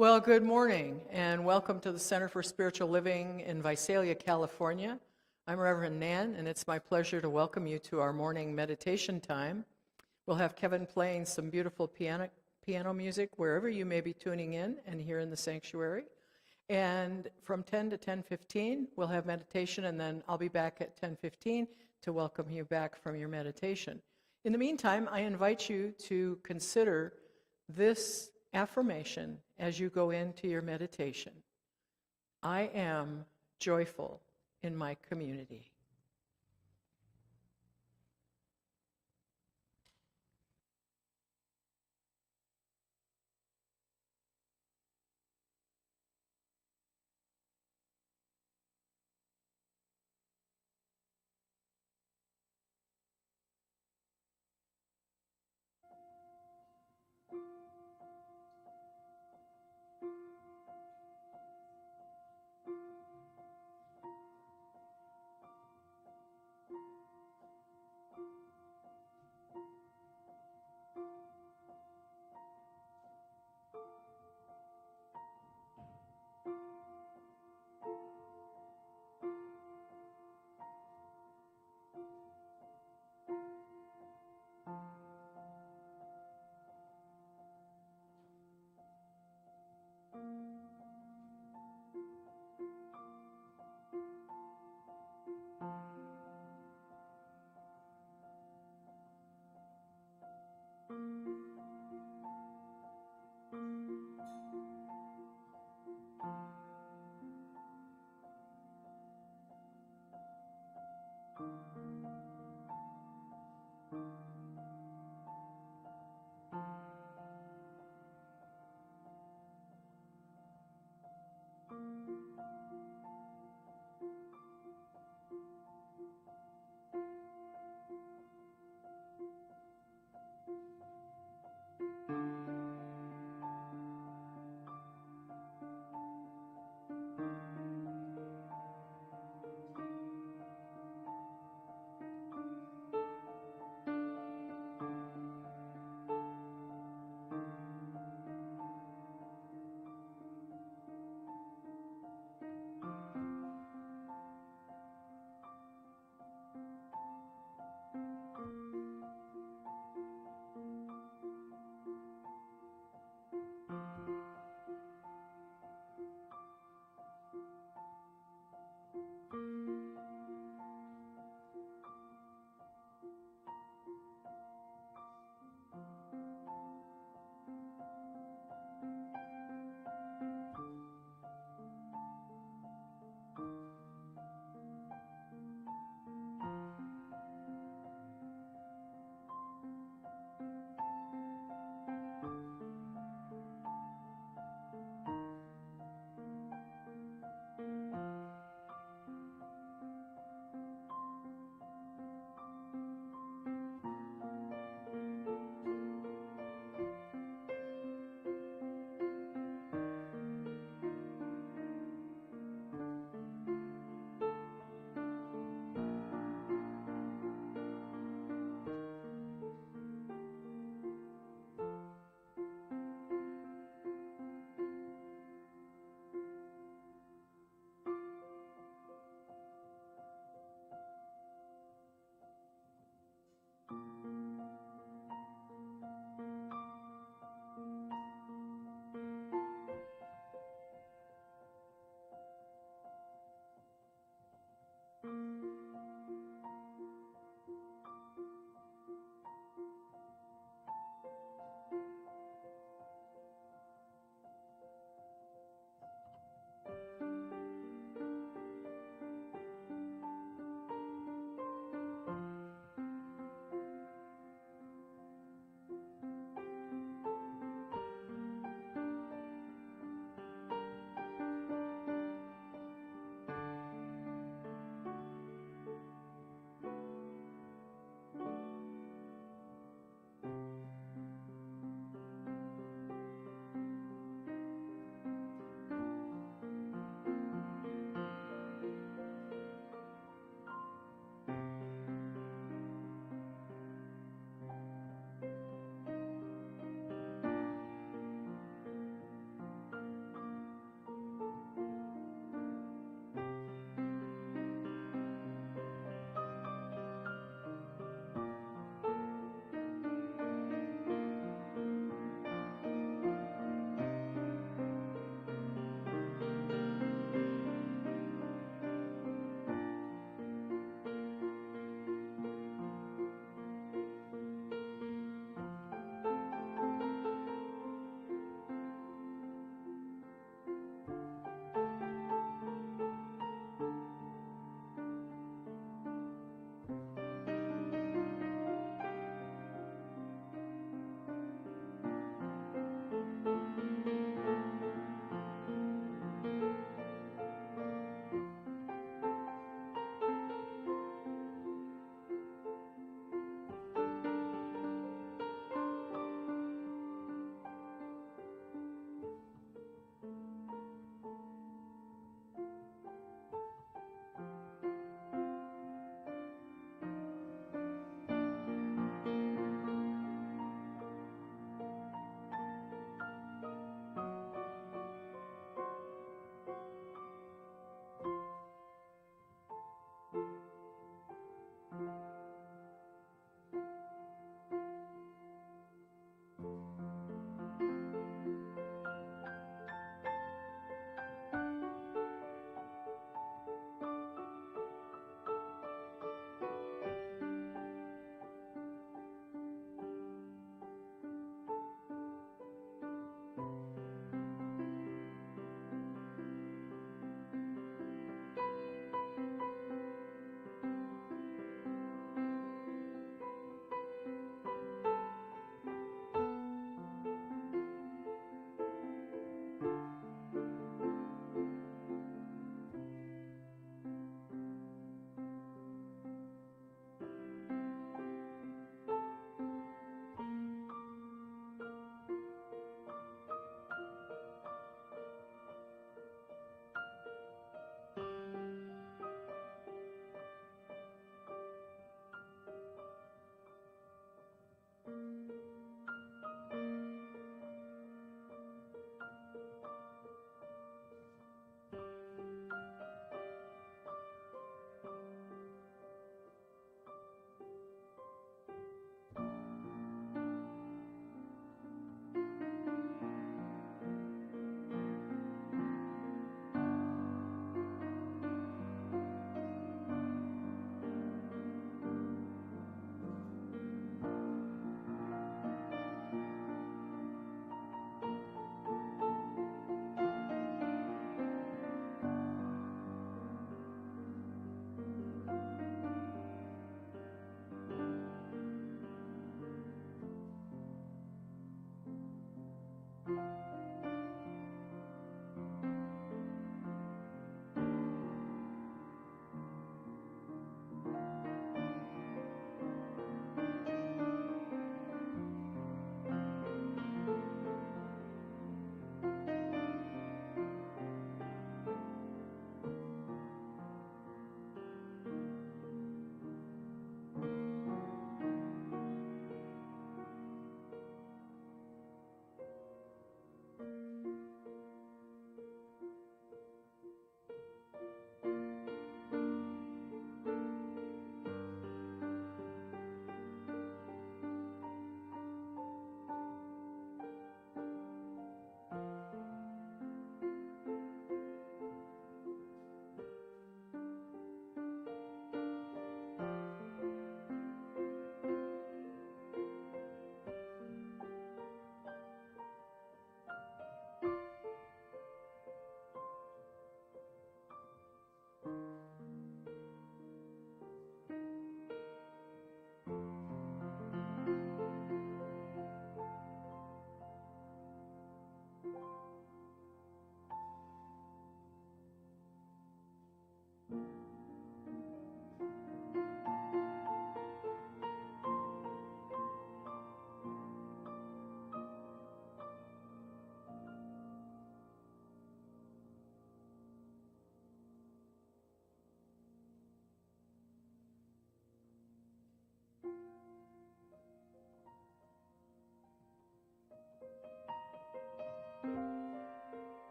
Well, good morning and welcome to the Center for Spiritual Living in Visalia, California. I'm Reverend Nan, and it's my pleasure to welcome you to our morning meditation time. We'll have Kevin playing some beautiful piano music wherever you may be tuning in and here in the sanctuary. And from 10 to 10:15, we'll have meditation, and then I'll be back at 10:15 to welcome you back from your meditation. In the meantime, I invite you to consider this affirmation as you go into your meditation. I am joyful in my community.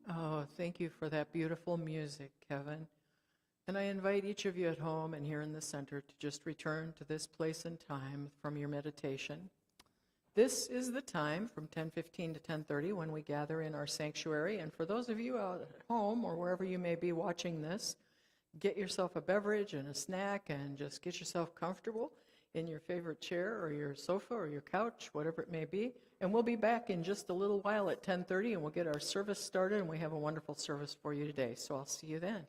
Oh, thank you for that beautiful music, Kevin. And I invite each of you at home and here in the center to just return to this place and time from your meditation. This is the time from 10:15 to 10:30 when we gather in our sanctuary. And for those of you out at home or wherever you may be watching this, get yourself a beverage and a snack and just get yourself comfortable in your favorite chair or your sofa or your couch, whatever it may be. And we'll be back in just a little while at 10:30 and we'll get our service started, and we have a wonderful service for you today. So I'll see you then.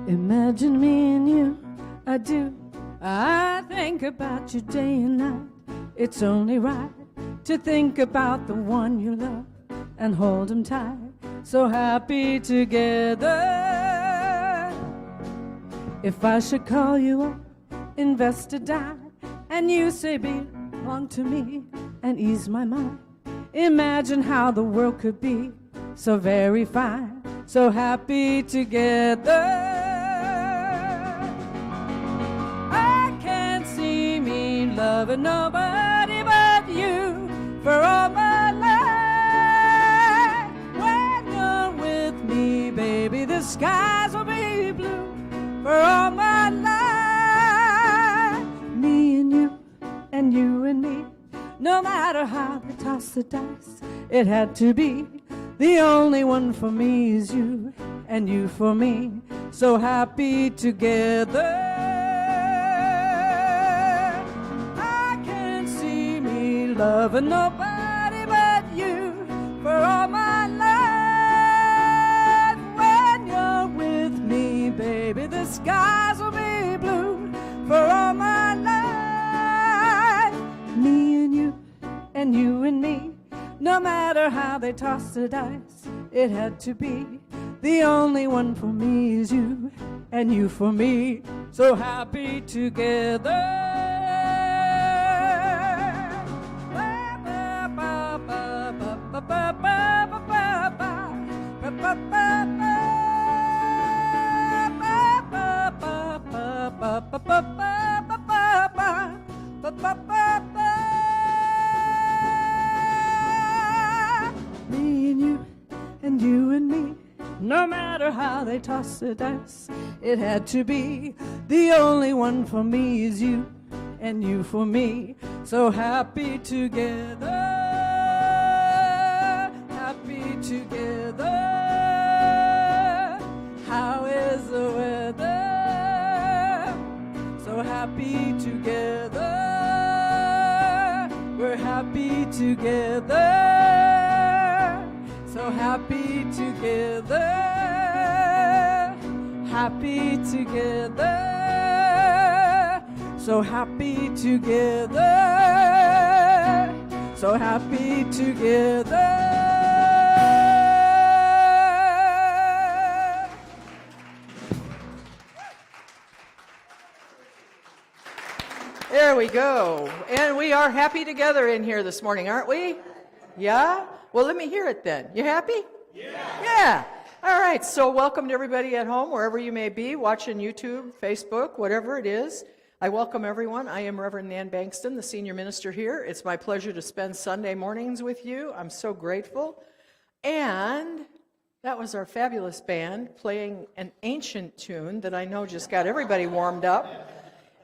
Imagine me and you, I do. I think about you day and night. It's only right to think about the one you love and hold him tight. So happy together. If I should call you up, invest a dime, and you say belong to me and ease my mind, imagine how the world could be so very fine, so happy together. Loving nobody but you for all my life. When you're with me, baby, the skies will be blue for all my life. Me and you and me, no matter how they toss the dice, it had to be. The only one for me is you, and you for me, so happy together. Loving nobody but you for all my life. When you're with me, baby, the skies will be blue for all my life. Me and you and me, no matter how they toss the dice, it had to be. The only one for me is you, and you for me, so happy together. Me and you and me, no matter how they toss the dice, it had to be. The only one for me is you, and you for me, so happy together. Happy together. How is the weather? So happy together. We're happy together. So happy together. Happy together. So happy together. So happy together. There we go. And we are happy together in here this morning, aren't we? Yeah? Well, let me hear it then. You happy? Yeah. All right. So welcome to everybody at home, wherever you may be, watching YouTube, Facebook, whatever it is. I welcome everyone. I am Reverend Nan Bankston, the senior minister here. It's my pleasure to spend Sunday mornings with you. I'm so grateful. And that was our fabulous band playing an ancient tune that I know just got everybody warmed up.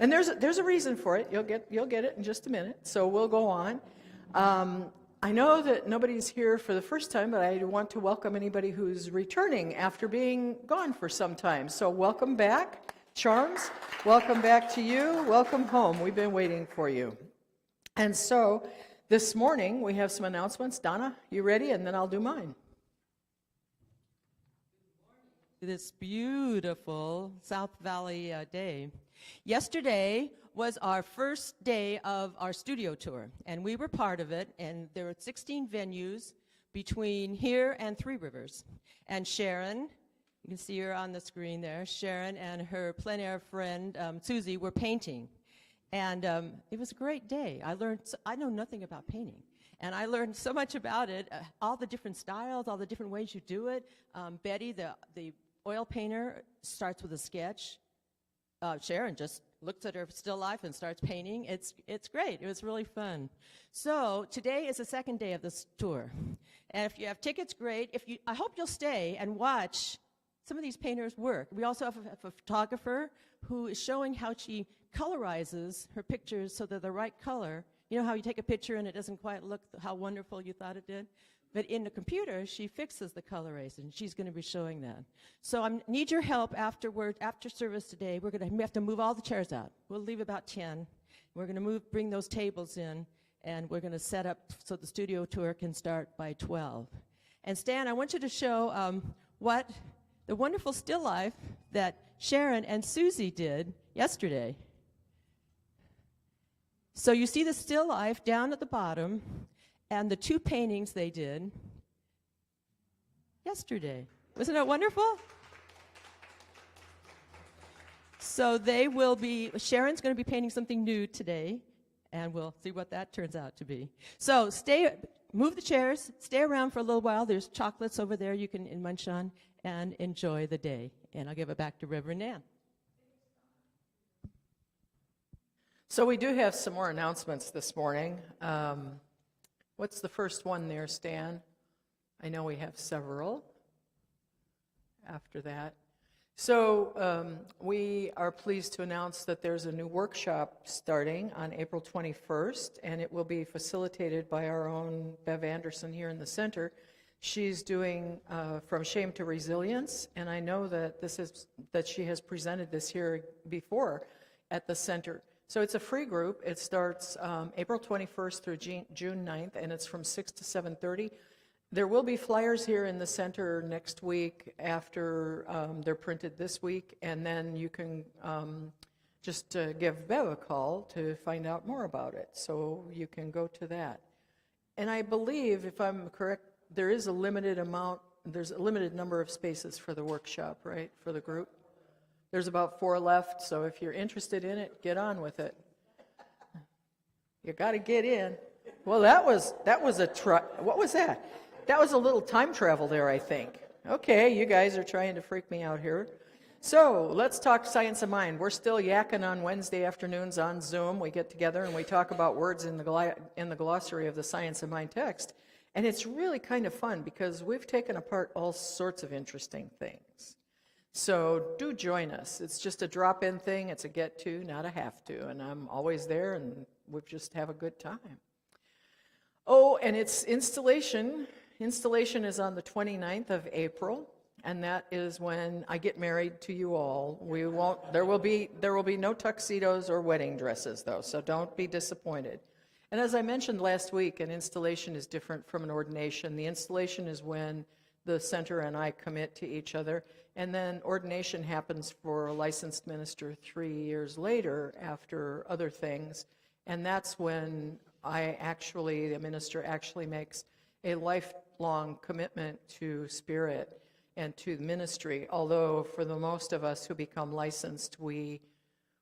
And there's a reason for it. You'll get it in just a minute. So we'll go on. I know that nobody's here for the first time, but I want to welcome anybody who's returning after being gone for some time. So welcome back, Charms. Welcome back to you. Welcome home. We've been waiting for you. And so this morning we have some announcements. Donna, you ready? And then I'll do mine. This beautiful South Valley day. Yesterday was our first day of our studio tour, and we were part of it, and there were 16 venues between here and Three Rivers. And Sharon, you can see her on the screen there, Sharon and her plein air friend, Susie, were painting. And it was a great day. I know nothing about painting. And I learned so much about it, all the different styles, all the different ways you do it. Betty, the oil painter, starts with a sketch. Sharon just looks at her still life and starts painting. It's great. It was really fun. So today is the second day of this tour. And if you have tickets, great. I hope you'll stay and watch some of these painters work. We also have a photographer who is showing how she colorizes her pictures so they're the right color. You know how you take a picture and it doesn't quite look how wonderful you thought it did? But in the computer, she fixes the coloration. She's going to be showing that. So I need your help after service today. We have to move all the chairs out. We'll leave about 10. We're going to bring those tables in, and we're going to set up so the studio tour can start by 12. And Stan, I want you to show what the wonderful still life that Sharon and Susie did yesterday. So you see the still life down at the bottom and the 2 paintings they did yesterday. Wasn't that wonderful? So Sharon's going to be painting something new today, and we'll see what that turns out to be. So move the chairs, stay around for a little while. There's chocolates over there you can munch on, and enjoy the day. And I'll give it back to Reverend Nan. So we do have some more announcements this morning. What's the first one there, Stan? I know we have several after that. So we are pleased to announce that there's a new workshop starting on April 21st, and it will be facilitated by our own Bev Anderson here in the center. She's doing From Shame to Resilience, and I know that she has presented this here before at the center. So it's a free group. It starts April 21st through June 9th, and it's from 6 to 7:30. There will be flyers here in the center next week after they're printed this week, and then you can just give Bev a call to find out more about it. So you can go to that. And I believe, if I'm correct, there's a limited number of spaces for the workshop, right, for the group? There's about 4 left, so if you're interested in it, get on with it. You got to get in. Well, that was what was that? That was a little time travel there, I think. Okay, you guys are trying to freak me out here. So let's talk Science of Mind. We're still yakking on Wednesday afternoons on Zoom. We get together and we talk about words in the glossary of the Science of Mind text. And it's really kind of fun because we've taken apart all sorts of interesting things. So do join us. It's just a drop-in thing. It's a get-to, not a have-to. And I'm always there, and we just have a good time. Oh, and it's installation. Installation is on the 29th of April, and that is when I get married to you all. There will be no tuxedos or wedding dresses, though, so don't be disappointed. And as I mentioned last week, an installation is different from an ordination. The installation is when the center and I commit to each other, and then ordination happens for a licensed minister 3 years later after other things, and that's when the minister actually makes a lifelong commitment to spirit and to ministry, although for the most of us who become licensed, we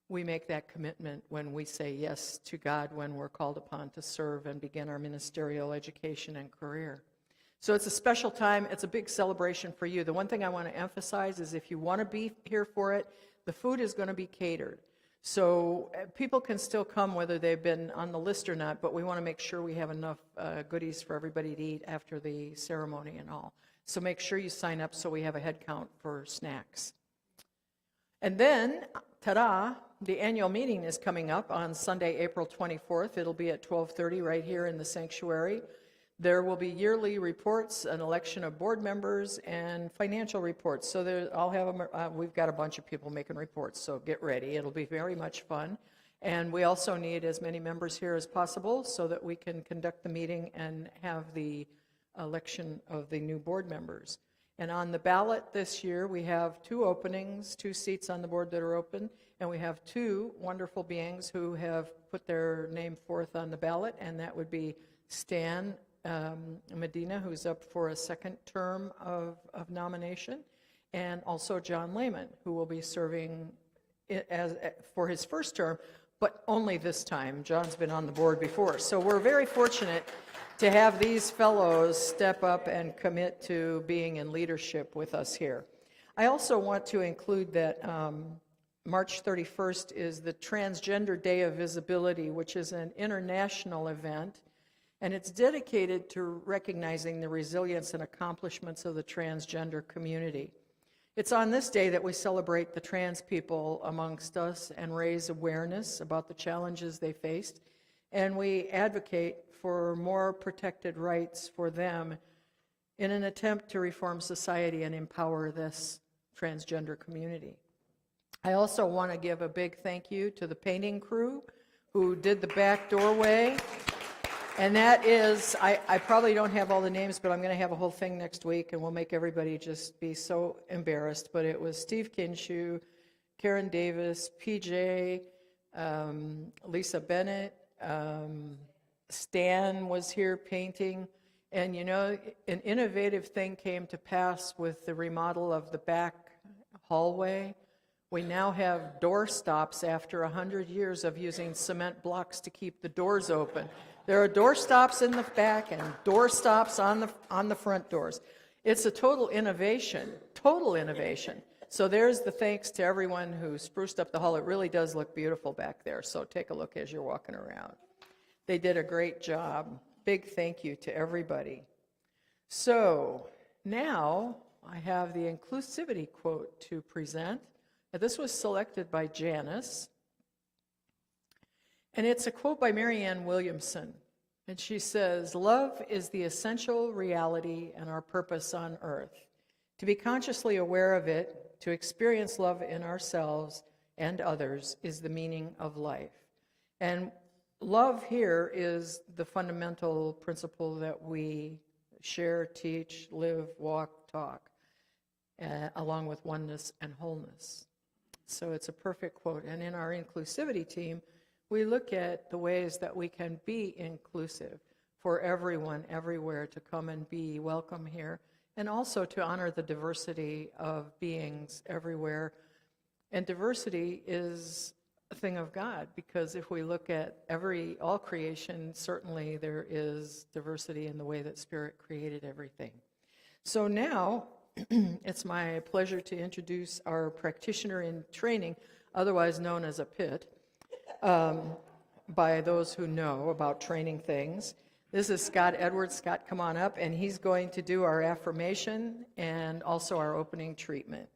make that commitment when we say yes to God when we're called upon to serve and begin our ministerial education and career. So it's a special time. It's a big celebration for you. The one thing I want to emphasize is if you want to be here for it, the food is going to be catered. So people can still come whether they've been on the list or not, but we want to make sure we have enough goodies for everybody to eat after the ceremony and all. So make sure you sign up so we have a head count for snacks. And then, ta-da, the annual meeting is coming up on Sunday, April 24th. It'll be at 12:30 right here in the sanctuary. There will be yearly reports, an election of board members, and financial reports. So we've got a bunch of people making reports, so get ready. It'll be very much fun. And we also need as many members here as possible so that we can conduct the meeting and have the election of the new board members. And on the ballot this year, we have 2 openings, 2 seats on the board that are open, and we have 2 wonderful beings who have put their name forth on the ballot, and that would be Stan Medina, who's up for a second term of nomination, and also John Lehman, who will be serving for his first term, but only this time. John's been on the board before. So we're very fortunate to have these fellows step up and commit to being in leadership with us here. I also want to include that March 31st is the Transgender Day of Visibility, which is an international event. And it's dedicated to recognizing the resilience and accomplishments of the transgender community. It's on this day that we celebrate the trans people amongst us and raise awareness about the challenges they faced. And we advocate for more protected rights for them in an attempt to reform society and empower this transgender community. I also want to give a big thank you to the painting crew who did the back doorway. And that is, I probably don't have all the names, but I'm going to have a whole thing next week, and we'll make everybody just be so embarrassed. But it was Steve Kinshu, Karen Davis, PJ, Lisa Bennett, Stan was here painting. And you know, an innovative thing came to pass with the remodel of the back hallway. We now have door stops after 100 years of using cement blocks to keep the doors open. There are door stops in the back and door stops on the front doors. It's a total innovation, total innovation. So there's the thanks to everyone who spruced up the hall. It really does look beautiful back there, so take a look as you're walking around. They did a great job. Big thank you to everybody. So now I have the inclusivity quote to present. This was selected by Janice. And it's a quote by Marianne Williamson. And she says, "Love is the essential reality and our purpose on earth. To be consciously aware of it, to experience love in ourselves and others is the meaning of life." And love here is the fundamental principle that we share, teach, live, walk, talk, along with oneness and wholeness. So it's a perfect quote. And in our inclusivity team, we look at the ways that we can be inclusive for everyone, everywhere, to come and be welcome here, and also to honor the diversity of beings everywhere. And diversity is a thing of God, because if we look at all creation, certainly there is diversity in the way that Spirit created everything. So now, it's my pleasure to introduce our practitioner in training, otherwise known as a PIT, by those who know about training things. This is Scott Edwards. Scott, come on up, and he's going to do our affirmation and also our opening treatment.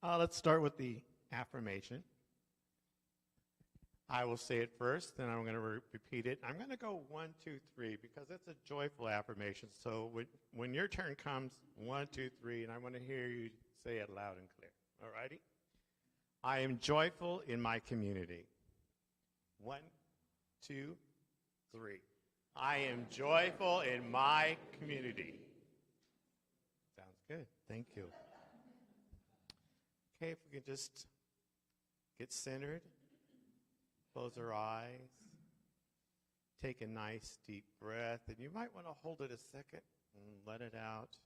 Let's start with the affirmation. I will say it first, then I'm going to repeat it. I'm going to go 1, 2, 3 because it's a joyful affirmation. So when your turn comes, 1, 2, 3, and I want to hear you say it loud and clear. All righty? I am joyful in my community. 1, 2, 3. I am joyful in my community. Sounds good. Thank you. Okay, if we can just get centered. Close our eyes. Take a nice deep breath. And you might want to hold it a second and let it out.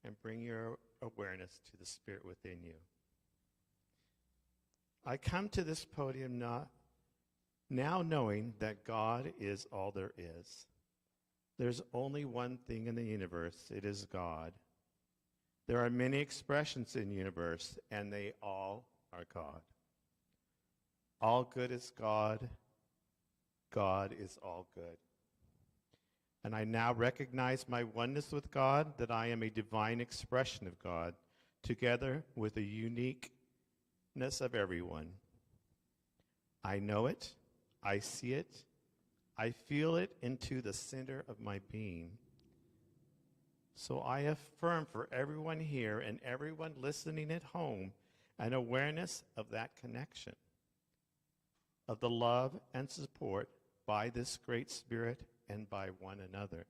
And bring your awareness to the Spirit within you. I come to this podium now knowing that God is all there is. There's only one thing in the universe. It is God. There are many expressions in the universe, and they all are God. All good is God. God is all good. And I now recognize my oneness with God, that I am a divine expression of God, together with the uniqueness of everyone. I know it. I see it. I feel it into the center of my being. So I affirm for everyone here and everyone listening at home an awareness of that connection, of the love and support by this great Spirit and by one another.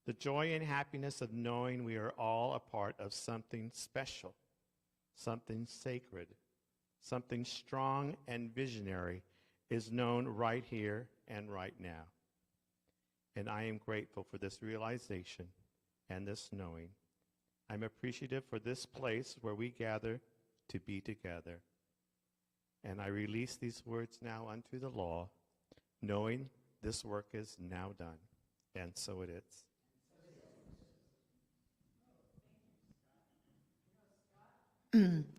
The joy and happiness of knowing we are all a part of something special, something sacred, something strong and visionary is known right here and right now. And I am grateful for this realization and this knowing. I'm appreciative for this place where we gather to be together. And I release these words now unto the law, knowing this work is now done. And so it is.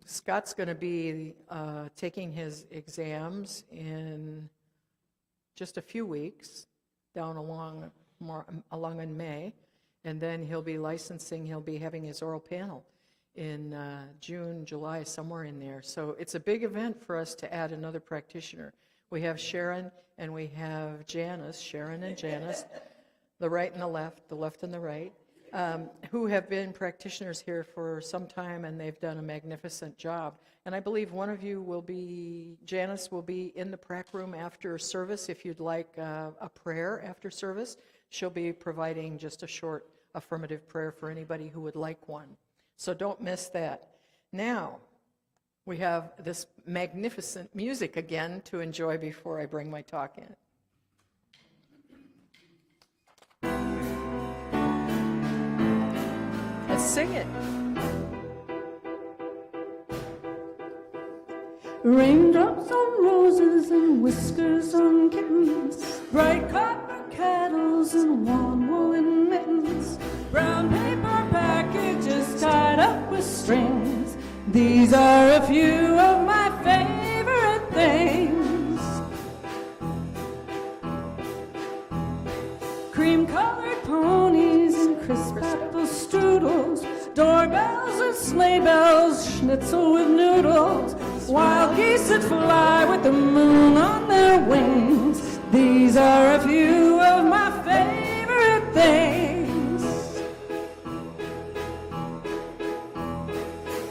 Scott's going to be taking his exams in just a few weeks, down along in May, and then he'll be licensing. He'll be having his oral panel in June, July, somewhere in there. So it's a big event for us to add another practitioner. We have Sharon and we have Janice, Sharon and Janice, the right and the left and the right, who have been practitioners here for some time, and they've done a magnificent job. And I believe one of you will be, Janice will be in the prac room after service if you'd like a prayer after service. She'll be providing just a affirmative prayer for anybody who would like one. So don't miss that. Now, we have this magnificent music again to enjoy before I bring my talk in. Let's sing it. Raindrops on roses and whiskers on kittens, bright copper kettles and warm woolen mittens, brown paper packages tied up with strings. These are a few of my favorite things. Cream-colored ponies and crisp apple strudels, doorbells and sleigh bells, schnitzel with noodles, wild geese that fly with the moon on their wings. These are a few of my favorite things.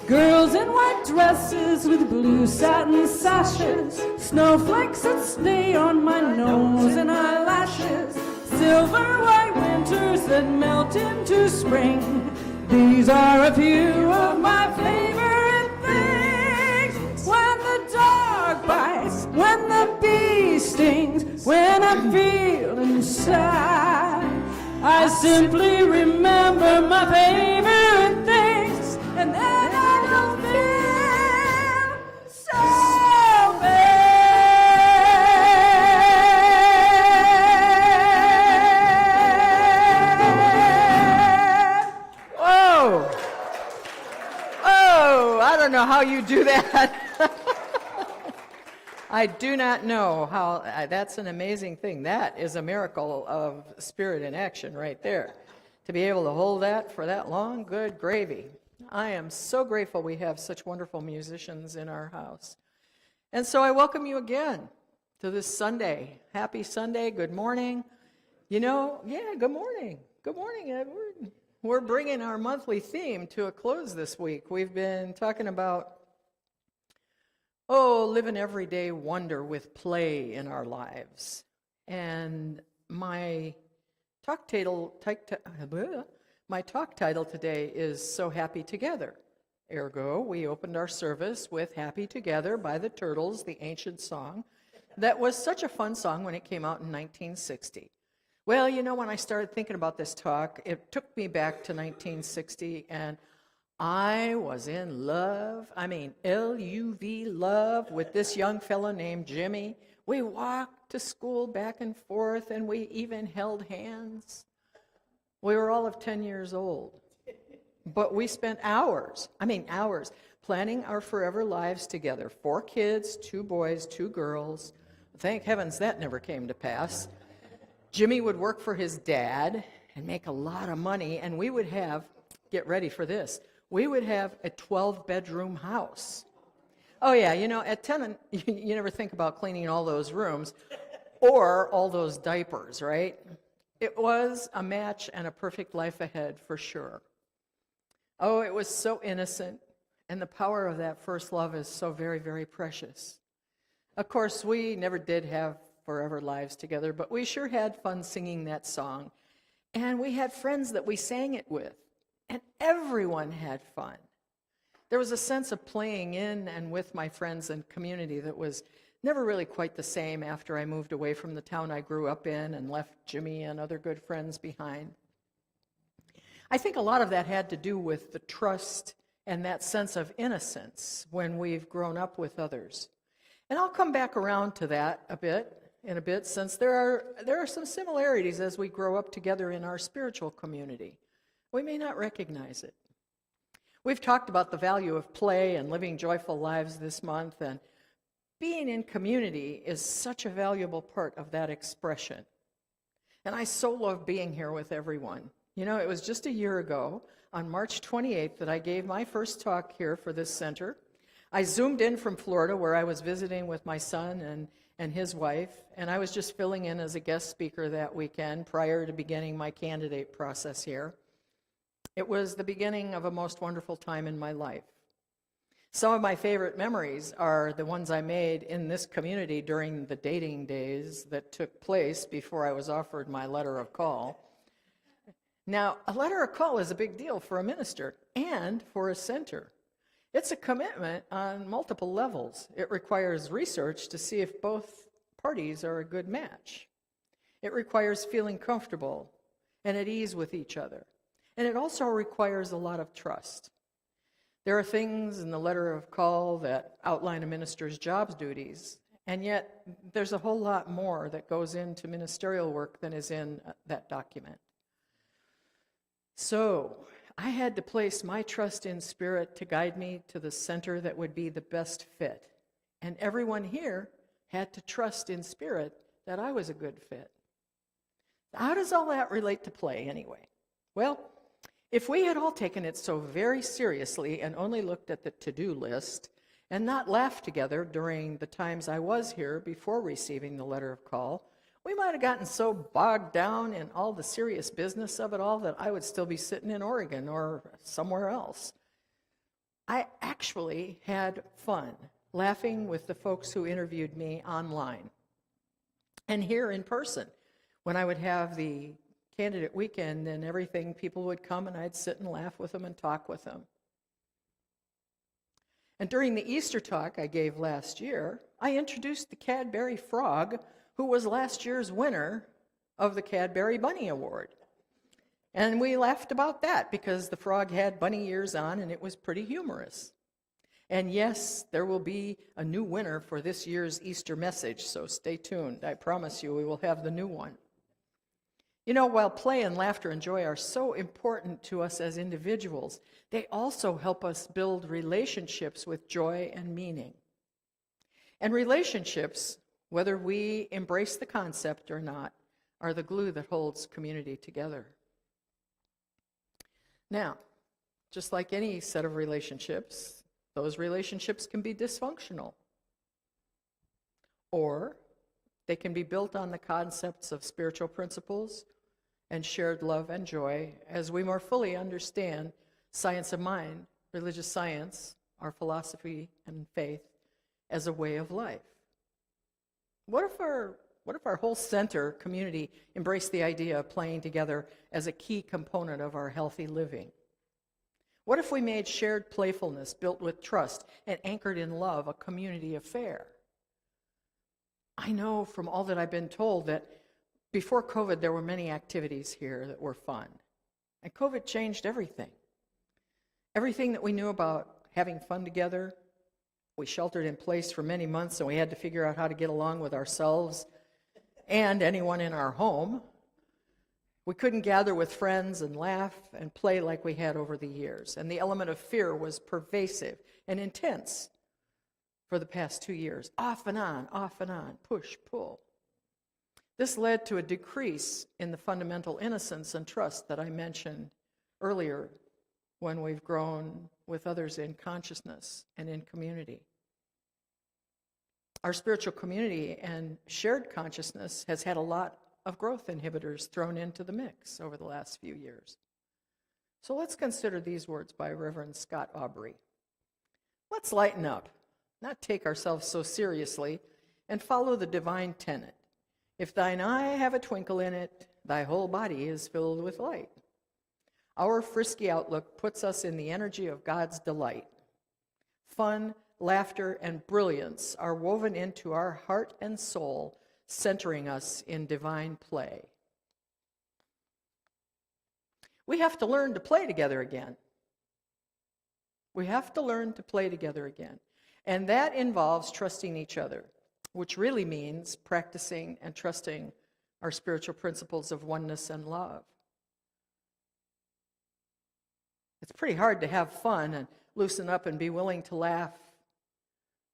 Girls in white dresses with blue satin sashes, snowflakes that stay on my nose and eyelashes, silver white winters that melt into spring. These are a few of my favorite things. When the dog bites, when the bee stings, when I'm feeling sad, I simply remember my favorite things, and then I don't feel so bad. Whoa! Oh, I don't know how you do that. I do not know how, that's an amazing thing. That is a miracle of spirit in action right there. To be able to hold that for that long, good gravy. I am so grateful we have such wonderful musicians in our house. And so I welcome you again to this Sunday. Happy Sunday, good morning. You know, yeah, good morning. Good morning, Edward. We're bringing our monthly theme to a close this week. We've been talking about live an everyday wonder with play in our lives. And my talk title today is So Happy Together. Ergo, we opened our service with Happy Together by the Turtles, the ancient song. That was such a fun song when it came out in 1960. Well, you know, when I started thinking about this talk, it took me back to 1960, and I was in love, L-U-V, love, with this young fella named Jimmy. We walked to school back and forth, and we even held hands. We were all of 10 years old. But we spent hours, planning our forever lives together. 4 kids, 2 boys, 2 girls. Thank heavens that never came to pass. Jimmy would work for his dad and make a lot of money, and we would have, get ready for this, we would have a 12-bedroom house. Oh yeah, you know, at 10, you never think about cleaning all those rooms or all those diapers, right? It was a match and a perfect life ahead for sure. Oh, it was so innocent, and the power of that first love is so very, very precious. Of course, we never did have forever lives together, but we sure had fun singing that song. And we had friends that we sang it with, and everyone had fun. There was a sense of playing in and with my friends and community that was never really quite the same after I moved away from the town I grew up in and left Jimmy and other good friends behind. I think a lot of that had to do with the trust and that sense of innocence when we've grown up with others. And I'll come back around to that in a bit, since there are some similarities as we grow up together in our spiritual community. We may not recognize it. We've talked about the value of play and living joyful lives this month, and being in community is such a valuable part of that expression. And I so love being here with everyone. You know, it was just a year ago, on March 28th, that I gave my first talk here for this center. I zoomed in from Florida, where I was visiting with my son and his wife, and I was just filling in as a guest speaker that weekend prior to beginning my candidate process here. It was the beginning of a most wonderful time in my life. Some of my favorite memories are the ones I made in this community during the dating days that took place before I was offered my letter of call. Now, a letter of call is a big deal for a minister and for a center. It's a commitment on multiple levels. It requires research to see if both parties are a good match. It requires feeling comfortable and at ease with each other. And it also requires a lot of trust. There are things in the letter of call that outline a minister's job duties, and yet there's a whole lot more that goes into ministerial work than is in that document. So, I had to place my trust in Spirit to guide me to the center that would be the best fit. And everyone here had to trust in Spirit that I was a good fit. How does all that relate to play anyway? Well, if we had all taken it so very seriously and only looked at the to-do list and not laughed together during the times I was here before receiving the letter of call, we might have gotten so bogged down in all the serious business of it all that I would still be sitting in Oregon or somewhere else. I actually had fun laughing with the folks who interviewed me online and here in person. When I would have the candidate weekend and everything, people would come and I'd sit and laugh with them and talk with them. And during the Easter talk I gave last year, I introduced the Cadbury Frog, who was last year's winner of the Cadbury Bunny Award. And we laughed about that because the frog had bunny ears on and it was pretty humorous. And yes, there will be a new winner for this year's Easter message, so stay tuned. I promise you we will have the new one. You know, while play and laughter and joy are so important to us as individuals, they also help us build relationships with joy and meaning. And relationships, whether we embrace the concept or not, are the glue that holds community together. Now, just like any set of relationships, those relationships can be dysfunctional. Or they can be built on the concepts of spiritual principles and shared love and joy as we more fully understand science of mind, religious science, our philosophy and faith as a way of life. What if our whole center community embraced the idea of playing together as a key component of our healthy living? What if we made shared playfulness built with trust and anchored in love a community affair? I know from all that I've been told that before COVID there were many activities here that were fun. And COVID changed everything. Everything that we knew about having fun together. We sheltered in place for many months and we had to figure out how to get along with ourselves and anyone in our home. We couldn't gather with friends and laugh and play like we had over the years. And the element of fear was pervasive and intense for the past 2 years. Off and on, push, pull. This led to a decrease in the fundamental innocence and trust that I mentioned earlier when we've grown with others in consciousness and in community. Our spiritual community and shared consciousness has had a lot of growth inhibitors thrown into the mix over the last few years. So let's consider these words by Reverend Scott Aubrey. Let's lighten up, not take ourselves so seriously, and follow the divine tenet. If thine eye have a twinkle in it, thy whole body is filled with light. Our frisky outlook puts us in the energy of God's delight. Fun, laughter, and brilliance are woven into our heart and soul, centering us in divine play. We have to learn to play together again. We have to learn to play together again. And that involves trusting each other, which really means practicing and trusting our spiritual principles of oneness and love. It's pretty hard to have fun and loosen up and be willing to laugh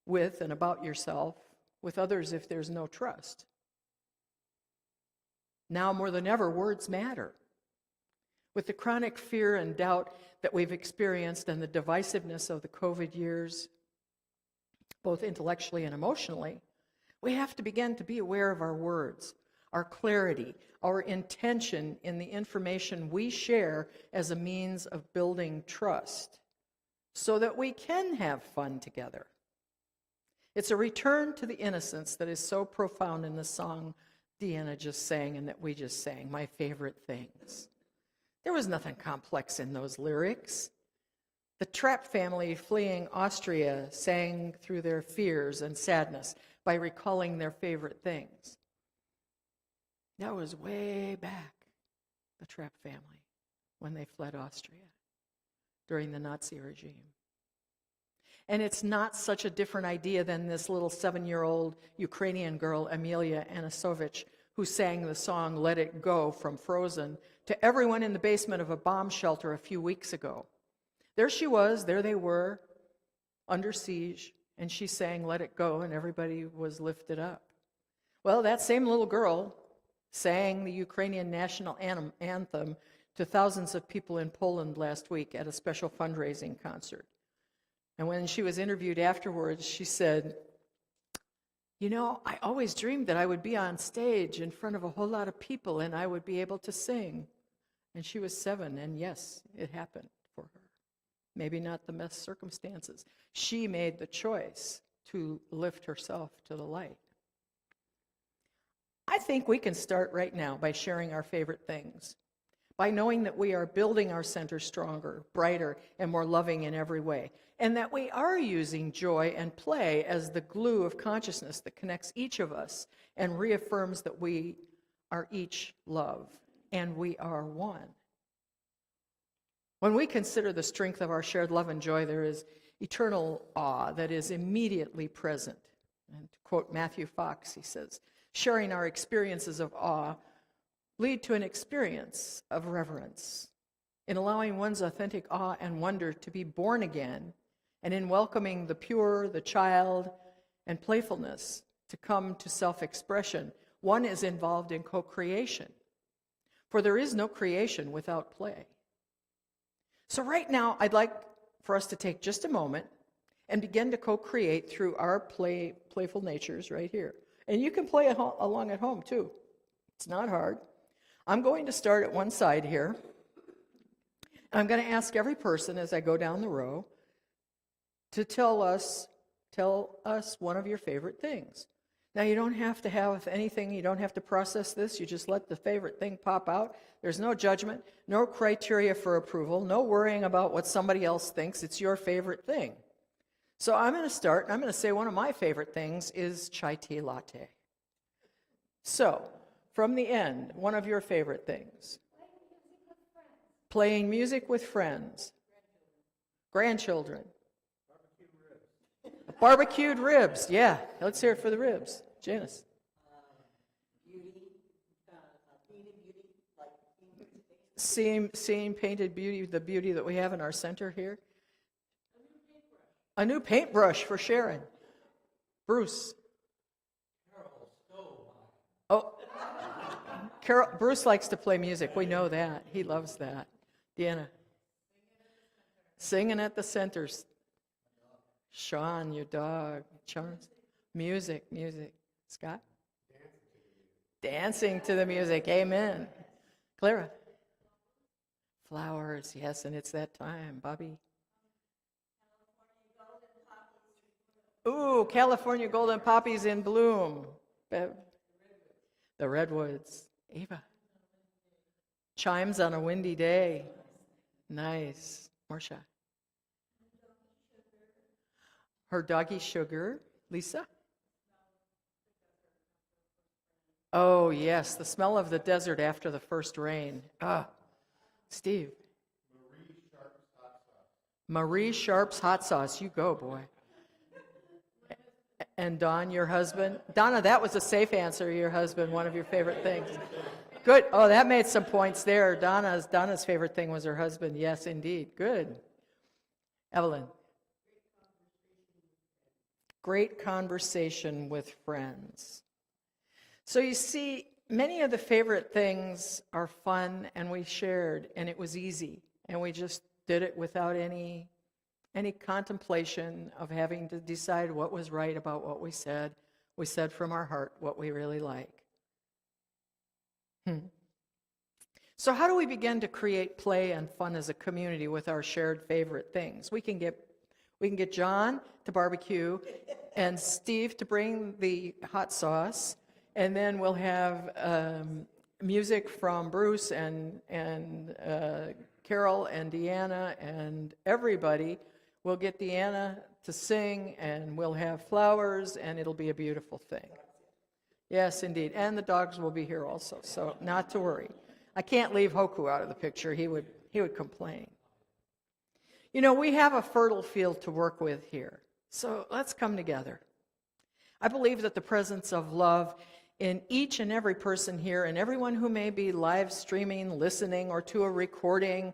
with and about yourself with others if there's no trust. Now more than ever, words matter. With the chronic fear and doubt that we've experienced and the divisiveness of the COVID years, both intellectually and emotionally, we have to begin to be aware of our words, our clarity, our intention in the information we share as a means of building trust so that we can have fun together. It's a return to the innocence that is so profound in the song Deanna just sang and that we just sang, My Favorite Things. There was nothing complex in those lyrics. The Trapp family fleeing Austria sang through their fears and sadness by recalling their favorite things. That was way back, the Trapp family, when they fled Austria during the Nazi regime. And it's not such a different idea than this little 7-year-old Ukrainian girl, Amelia Anisovich, who sang the song Let It Go from Frozen to everyone in the basement of a bomb shelter a few weeks ago. There she was, there they were, under siege, and she sang Let It Go, and everybody was lifted up. Well, that same little girl sang the Ukrainian national anthem to thousands of people in Poland last week at a special fundraising concert. And when she was interviewed afterwards, she said, "You know, I always dreamed that I would be on stage in front of a whole lot of people and I would be able to sing." And she was 7, and yes, it happened for her. Maybe not the best circumstances. She made the choice to lift herself to the light. I think we can start right now by sharing our favorite things, by knowing that we are building our center stronger, brighter, and more loving in every way, and that we are using joy and play as the glue of consciousness that connects each of us and reaffirms that we are each love and we are one. When we consider the strength of our shared love and joy, there is eternal awe that is immediately present. And to quote Matthew Fox, he says, "Sharing our experiences of awe lead to an experience of reverence. In allowing one's authentic awe and wonder to be born again, and in welcoming the pure, the child, and playfulness to come to self-expression, one is involved in co-creation. For there is no creation without play." So right now, I'd like for us to take just a moment and begin to co-create through our playful natures right here. And you can play along at home too. It's not hard. I'm going to start at one side here. I'm going to ask every person as I go down the row to tell us one of your favorite things. Now, you don't have to have anything, you don't have to process this, you just let the favorite thing pop out. There's no judgment, no criteria for approval, no worrying about what somebody else thinks. It's your favorite thing. So I'm going to start, and I'm going to say one of my favorite things is chai tea latte. So, from the end, one of your favorite things. Playing music with friends. Grandchildren. Barbecued ribs, yeah. Let's hear it for the ribs. Janice. Seeing painted beauty, the beauty that we have in our center here. A new paintbrush for Sharon. Bruce. Oh, Bruce likes to play music. We know that. He loves that. Deanna. Singing at the centers. Sean, your dog. Charles. Music. Scott? Dancing to the music. Amen. Clara? Flowers, yes, and it's that time. Bobby? Ooh, California golden poppies in bloom. Bev? The redwoods. Eva? Chimes on a windy day. Nice. Marcia? Her doggy Sugar. Lisa? Oh, yes, the smell of the desert after the first rain. Steve? Marie Sharp's hot sauce. You go, boy. And Don, your husband? Donna, that was a safe answer, your husband, one of your favorite things. Good. Oh, that made some points there. Donna's favorite thing was her husband. Yes, indeed. Good. Evelyn? Great conversation with friends. So you see, many of the favorite things are fun, and we shared, and it was easy, and we just did it without any contemplation of having to decide what was right about what we said. We said from our heart what we really like. So how do we begin to create play and fun as a community with our shared favorite things? We can get John to barbecue and Steve to bring the hot sauce, and then we'll have music from Bruce and Carol and Deanna and everybody. We'll get Deanna to sing, and we'll have flowers, and it'll be a beautiful thing. Yes, indeed. And the dogs will be here also, so not to worry. I can't leave Hoku out of the picture. He would complain. You know, we have a fertile field to work with here, so let's come together. I believe that the presence of love in each and every person here, and everyone who may be live streaming, listening, or to a recording,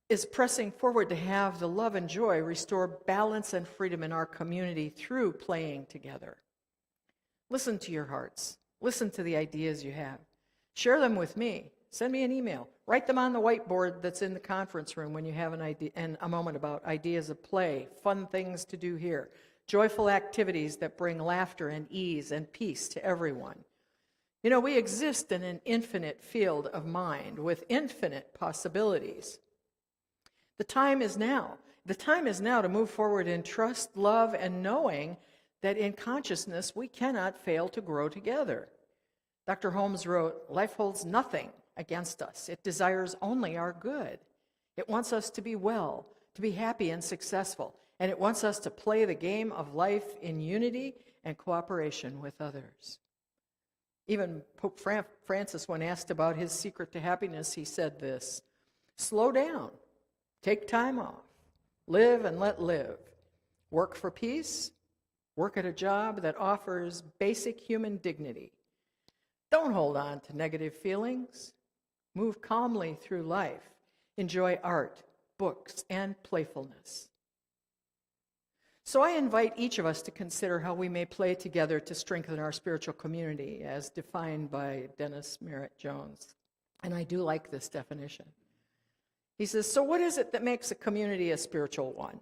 is pressing forward to have the love and joy restore balance and freedom in our community through playing together. Listen to your hearts. Listen to the ideas you have. Share them with me. Send me an email. Write them on the whiteboard that's in the conference room when you have an idea and a moment about ideas of play, fun things to do here, joyful activities that bring laughter and ease and peace to everyone. You know, we exist in an infinite field of mind with infinite possibilities. The time is now. The time is now to move forward in trust, love, and knowing that in consciousness we cannot fail to grow together. Dr. Holmes wrote, "Life holds nothing against us. It desires only our good. It wants us to be well, to be happy and successful, and it wants us to play the game of life in unity and cooperation with others." Even Pope Francis, when asked about his secret to happiness, he said this: "Slow down, take time off, live and let live, work for peace, work at a job that offers basic human dignity. Don't hold on to negative feelings. Move calmly through life. Enjoy art, books, and playfulness." So I invite each of us to consider how we may play together to strengthen our spiritual community, as defined by Dennis Merritt Jones. And I do like this definition. He says, so what is it that makes a community a spiritual one?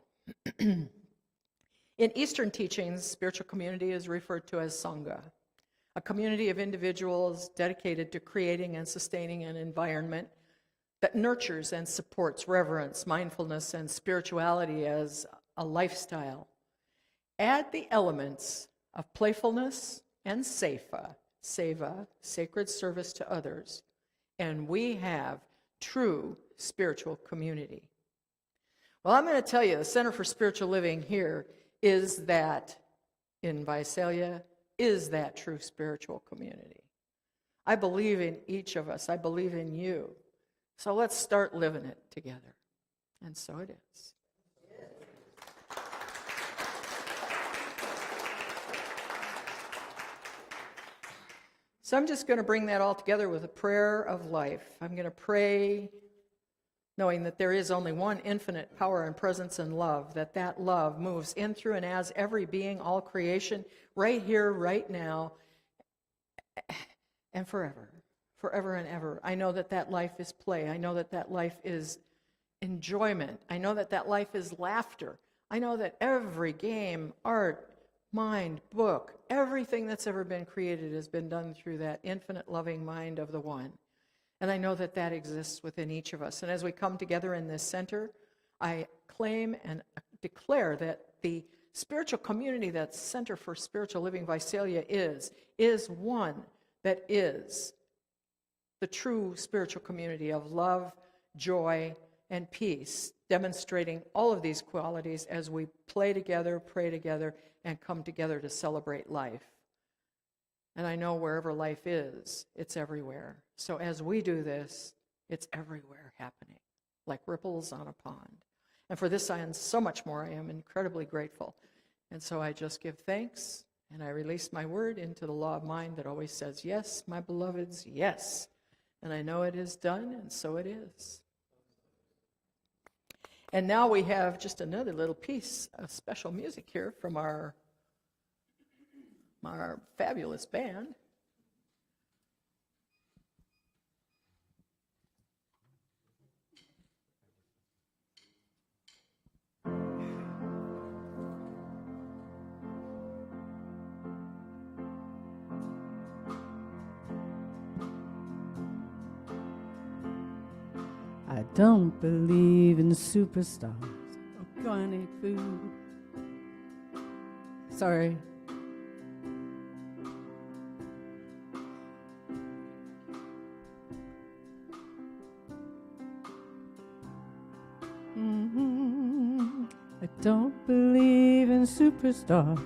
In Eastern teachings, spiritual community is referred to as Sangha, a community of individuals dedicated to creating and sustaining an environment that nurtures and supports reverence, mindfulness, and spirituality as a lifestyle. Add the elements of playfulness and seva, sacred service to others, and we have true spiritual community. Well, I'm going to tell you, the Center for Spiritual Living here is that, in Visalia, is that true spiritual community. I believe in each of us. I believe in you. So let's start living it together. And so it is. So I'm just going to bring that all together with a prayer of life. I'm going to pray knowing that there is only one infinite power and presence and love, that love moves in, through, and as every being, all creation, right here, right now, and forever and ever. I know that life is play. I know that life is enjoyment. I know that life is laughter. I know that every game, art, mind, book, everything that's ever been created has been done through that infinite loving mind of the one. And I know that exists within each of us. And as we come together in this center, I claim and declare that the spiritual community that Center for Spiritual Living Visalia is one that is the true spiritual community of love, joy, and peace, demonstrating all of these qualities as we play together, pray together, and come together to celebrate life. And I know wherever life is, it's everywhere. So as we do this, it's everywhere happening, like ripples on a pond. And for this and so much more, I am incredibly grateful. And so I just give thanks, and I release my word into the law of mind that always says, yes, my beloveds, yes. And I know it is done, and so it is. And now we have just another little piece of special music here from our fabulous band. I don't believe in superstars, organic food. Sorry. don't believe in superstars,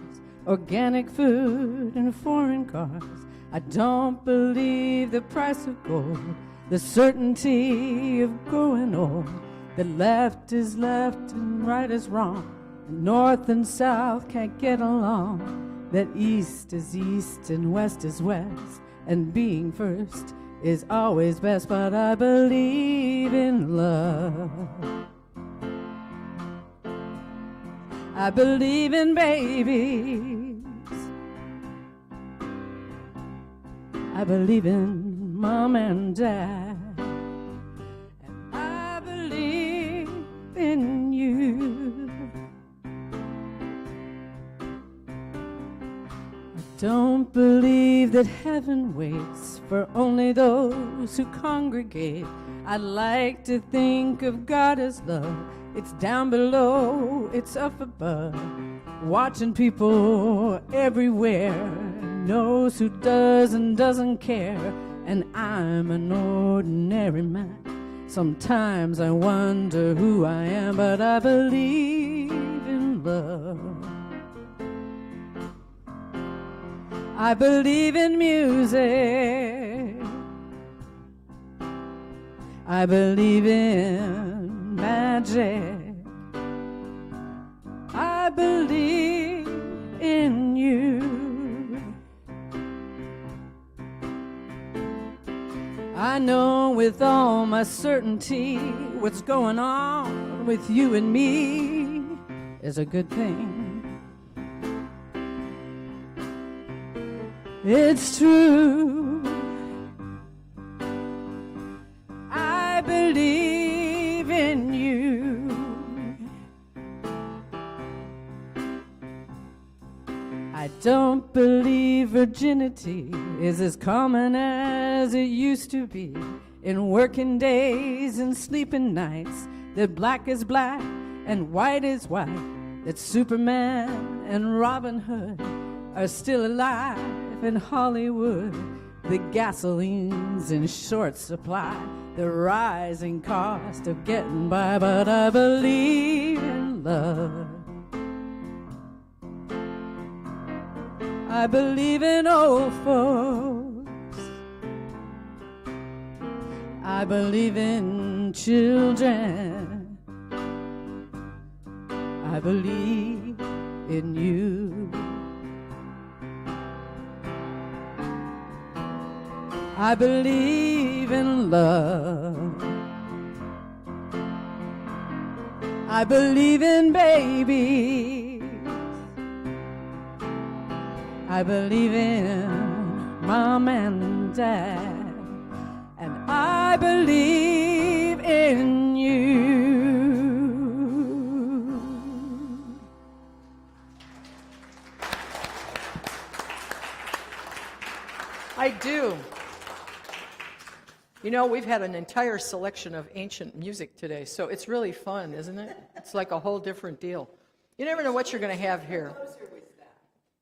organic food, and foreign cars. I don't believe the price of gold, the certainty of growing old. That left is left and right is wrong, and north and south can't get along. That east is east and west is west, and being first is always best. But I believe in love. I believe in babies. I believe in mom and dad. And I believe in you. I don't believe that heaven waits for only those who congregate. I like to think of God as love. It's down below, it's up above, watching people everywhere, knows who does and doesn't care, and I'm an ordinary man. Sometimes I wonder who I am, but I believe in love. I believe in music. I believe in magic. I believe in you. I know with all my certainty what's going on with you and me is a good thing. It's true. I believe in you. I don't believe virginity is as common as it used to be. In working days and sleeping nights, that black is black and white is white, that Superman and Robin Hood are still alive in Hollywood. The gasoline's in short supply, the rising cost of getting by, but I believe in love. I believe in old folks. I believe in children. I believe in you. I believe in love. I believe in babies. I believe in mom and dad. And I believe in you. I do. You know, we've had an entire selection of ancient music today, so it's really fun, isn't it? It's like a whole different deal. You never know what you're going to have here.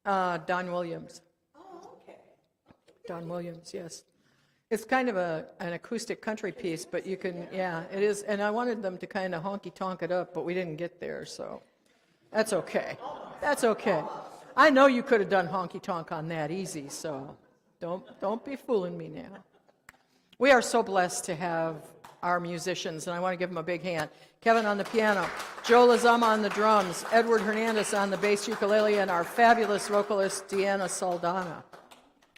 Don Williams. Oh, okay. Don Williams, yes. It's kind of an acoustic country piece, but you can, yeah, it is. And I wanted them to kind of honky-tonk it up, but we didn't get there, so that's okay. That's okay. I know you could have done honky-tonk on that easy, so don't be fooling me now. We are so blessed to have our musicians, and I want to give them a big hand. Kevin on the piano, Joe Lazama on the drums, Edward Hernandez on the bass ukulele, and our fabulous vocalist, Deanna Saldana.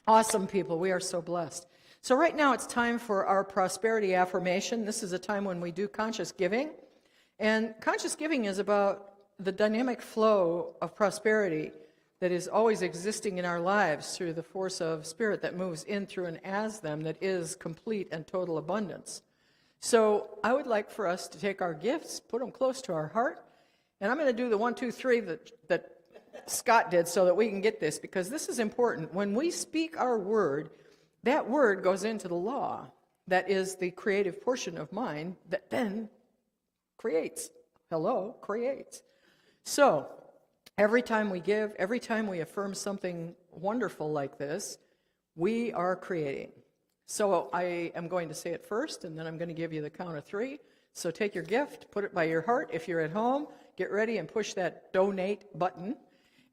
Awesome people. We are so blessed. So right now it's time for our prosperity affirmation. This is a time when we do conscious giving. And conscious giving is about the dynamic flow of prosperity that is always existing in our lives through the force of spirit that moves in, through, and as them, that is complete and total abundance. So I would like for us to take our gifts, put them close to our heart, and I'm going to do the 1, 2, 3 that Scott did so that we can get this, because this is important. When we speak our word, that word goes into the law. That is the creative portion of mind that then creates. Hello, creates. So every time we give, every time we affirm something wonderful like this, we are creating. So I am going to say it first, and then I'm going to give you the count of 3. So take your gift, put it by your heart. If you're at home, get ready and push that donate button.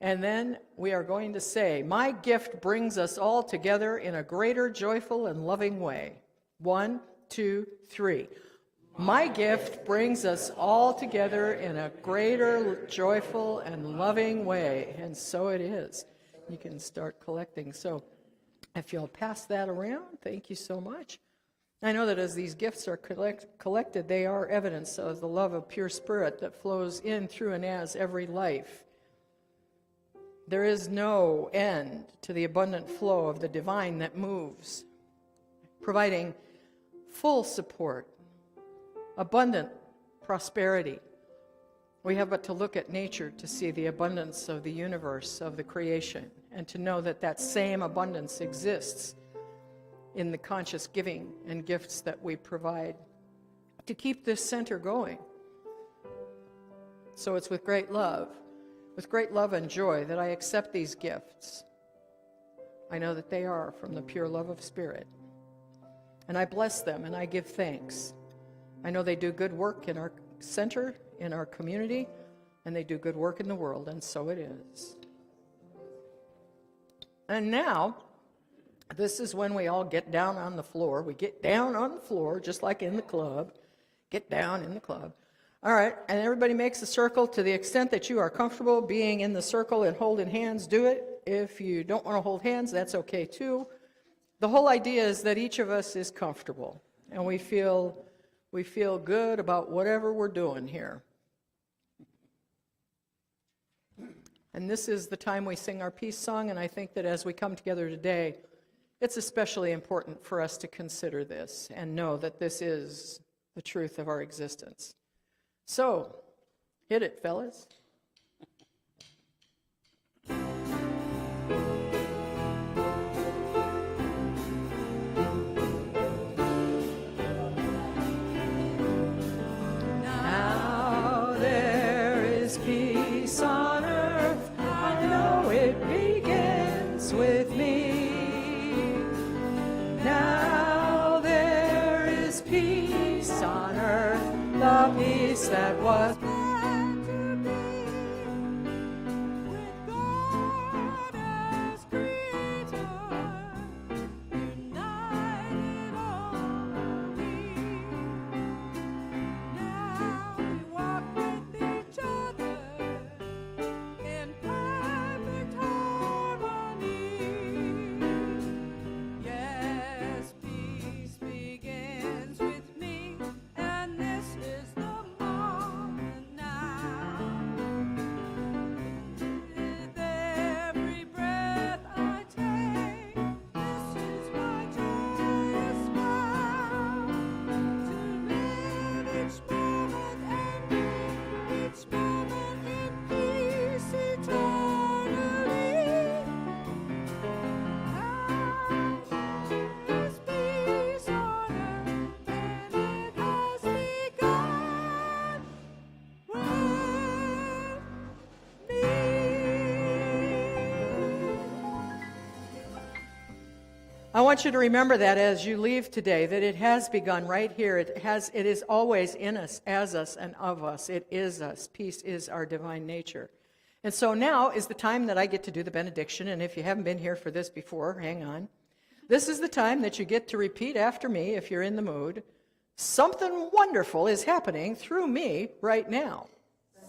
And then we are going to say, my gift brings us all together in a greater, joyful, and loving way. 1, 2, 3. My gift brings us all together in a greater, joyful, and loving way. And so it is. You can start collecting. So if you'll pass that around, thank you so much. I know that as these gifts are collected, they are evidence of the love of pure spirit that flows in, through, and as every life. There is no end to the abundant flow of the divine that moves, providing full support, abundant prosperity. We have but to look at nature to see the abundance of the universe, of the creation, and to know that that same abundance exists in the conscious giving and gifts that we provide to keep this center going. So it's with great love and joy that I accept these gifts. I know that they are from the pure love of Spirit. And I bless them and I give thanks. I know they do good work in our center, in our community, and they do good work in the world, and so it is. And now, this is when we all get down on the floor. We get down on the floor, just like in the club. Get down in the club. All right, and everybody makes a circle. To the extent that you are comfortable being in the circle and holding hands, do it. If you don't want to hold hands, that's okay too. The whole idea is that each of us is comfortable, and we feel good about whatever we're doing here. And this is the time we sing our peace song, and I think that as we come together today, it's especially important for us to consider this and know that this is the truth of our existence. So, hit it, fellas. Now there is peace on earth. I know it begins with me. Now there is peace on earth. The peace that was meant to be, with God as creator, united harmony. Now we walk with each other in perfect harmony. Yes, peace begins with me, and this is the moment now. With every breath I take, this is my joyous vow, to live each moment and be each moment in peace eternally. There's peace on earth, and it has begun with me. I want you to remember that as you leave today, that it has begun right here. It is always in us, as us, and of us. It is us. Peace is our divine nature. And so now is the time that I get to do the benediction. And if you haven't been here for this before, hang on. This is the time that you get to repeat after me if you're in the mood. Something wonderful is happening through me right now.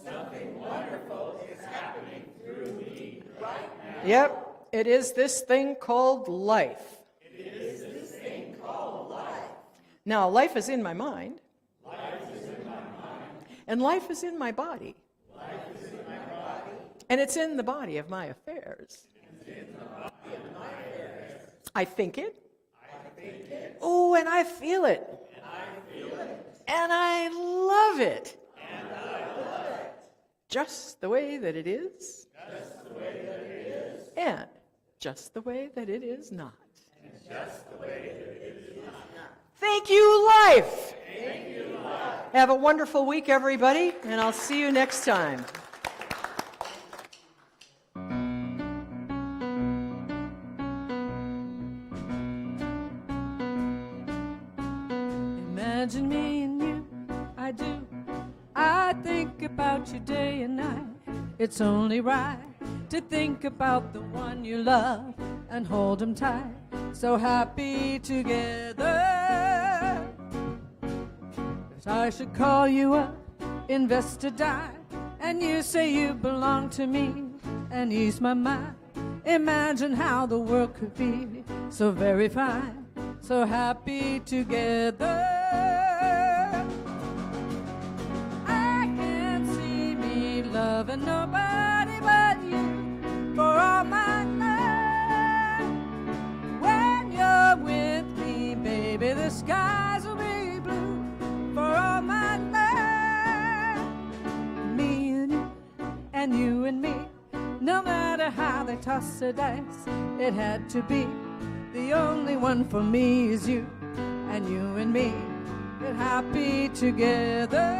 Something wonderful is happening through me right now. Yep, it is this thing called life. It is this thing called life. Now, life is in my mind. Life is in my mind. And life is in my body. Life is in my body. And it's in the body of my affairs. It's in the body of my affairs. I think it. I think it. Oh, and I feel it. And I feel it. And I love it. And I love it. Just the way that it is. Just the way that it is. And just the way that it is not. And just the way that it is not. Thank you, life. Thank you, life. Have a wonderful week, everybody, and I'll see you next time. Imagine me and you, I do. I think about about you day and night. It's only right to think about the one you love and hold him tight. So happy together. If I should call you up, invest to die, and you say you belong to me and ease my mind. Imagine how the world could be so very fine, so happy together. I can't see me loving nobody but you for all my life. When you're with me, baby, the skies will be blue for all my life. Me and you and me, no matter how they toss the dice, it had to be. The only one for me is you, and you and me, we're happy together.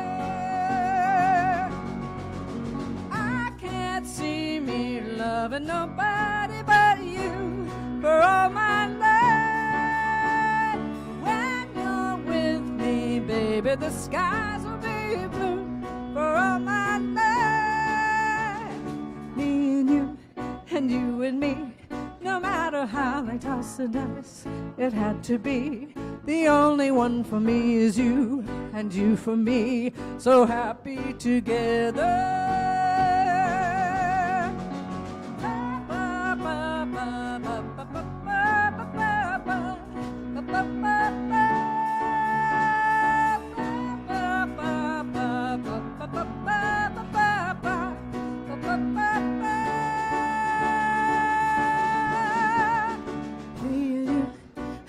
I can't see me loving nobody but you for all my life. When you're with me, baby, the skies will be blue for all my life. Me and you and me, no matter how they toss the dice, it had to be. The only one for me is you, and you for me, so happy together.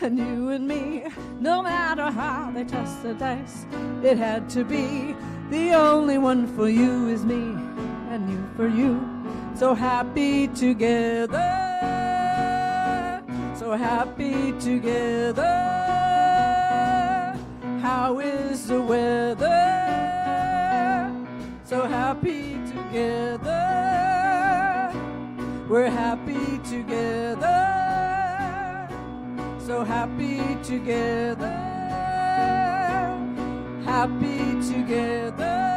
And you and me, no matter how they toss the dice, it had to be. The only one for you is me, and you for you, so happy together, so happy together. How is the weather? So happy together, we're happy together. So happy together, happy together.